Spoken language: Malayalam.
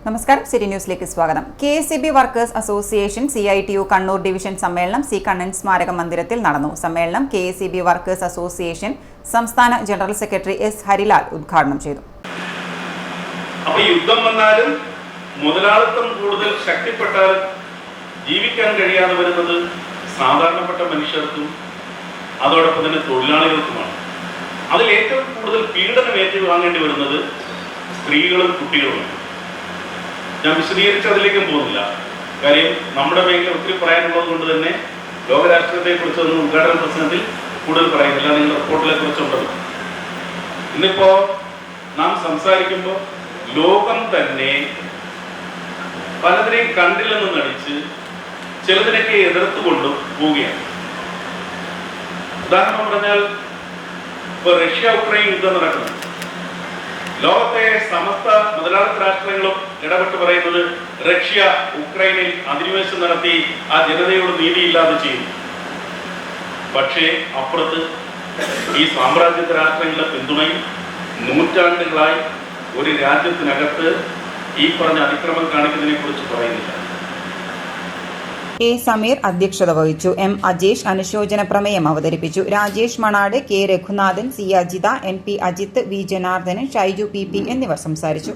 നമസ്കാരം. സിറ്റി ന്യൂസിലേക്ക് സ്വാഗതം. KSEB workers association CITU Kannur division സമ്മേളനം സി കണ്ണൻ സ്മാരക മന്ദിരത്തിൽ നടന്നു. സമ്മേളനം KSEB വർക്കേഴ്സ് അസോസിയേഷൻ സംസ്ഥാന ജനറൽ സെക്രട്ടറി S. ഹരിലാൽ ഉദ്ഘാടനം ചെയ്തു. യുദ്ധം വന്നാലും മുതലാളിത്തം കൂടുതൽ ശക്തിപ്പെട്ടാൽ ജീവിക്കാൻ കഴിയാതെ വരുന്നത് സാധാരണപ്പെട്ട മനുഷ്യർക്കും അതോടൊപ്പം തന്നെ തൊഴിലാളികൾക്കുമാണ്. അതിൽ ഏറ്റവും കൂടുതൽ പീഡനം ഏറ്റുവാങ്ങേണ്ടി വരുന്നത് സ്ത്രീകളും കുട്ടികളുമാണ്. ഞാൻ വിശദീകരിച്ച് അതിലേക്കും പോകുന്നില്ല. കാര്യം നമ്മുടെ മേഖല ഒത്തിരി പറയാനുള്ളത് കൊണ്ട് തന്നെ ലോകരാഷ്ട്രീയത്തെ കുറിച്ചൊന്നും ഉദ്ഘാടന പ്രസംഗത്തിൽ കൂടുതൽ പറയുന്നില്ല. നിങ്ങൾ റിപ്പോർട്ടിലെ കുറിച്ചുണ്ടല്ലോ. ഇന്നിപ്പോ നാം സംസാരിക്കുമ്പോൾ ലോകം തന്നെ പലതിനെയും കണ്ടില്ലെന്ന് നടിച്ച് ചിലതിനൊക്കെ എതിർത്തുകൊണ്ട് പോവുകയാണ്. ഉദാഹരണം പറഞ്ഞാൽ ഇപ്പൊ റഷ്യ ഉക്രൈൻ യുദ്ധം നടക്കുന്നു. ലോകത്തെ സമസ്ത മുതലാളിത്ത രാഷ്ട്രങ്ങളും ഇടപെട്ട് പറയുന്നത് റഷ്യ ഉക്രൈനിൽ അധിനിവേശം നടത്തി ആ ജനതയോട് നീതിയില്ലാതെ ചെയ്യുന്നു. പക്ഷേ അപ്പുറത്ത് ഈ സാമ്രാജ്യത്വ രാഷ്ട്രങ്ങളുടെ പിന്തുണയിൽ നൂറ്റാണ്ടുകളായി ഒരു രാജ്യത്തിനകത്ത് ഈ പറഞ്ഞ അതിക്രമം കാണിക്കുന്നതിനെ കുറിച്ച് പറയുന്നില്ല. A. സമീർ അധ്യക്ഷത വഹിച്ചു. M. അജേഷ് അനുശോചന പ്രമേയം അവതരിപ്പിച്ചു. Rajesh മണാട്, K. Raghunathan, C. Ajitha, NP Ajith, V. Janardhanan, Shaiju PP എന്നിവർ സംസാരിച്ചു.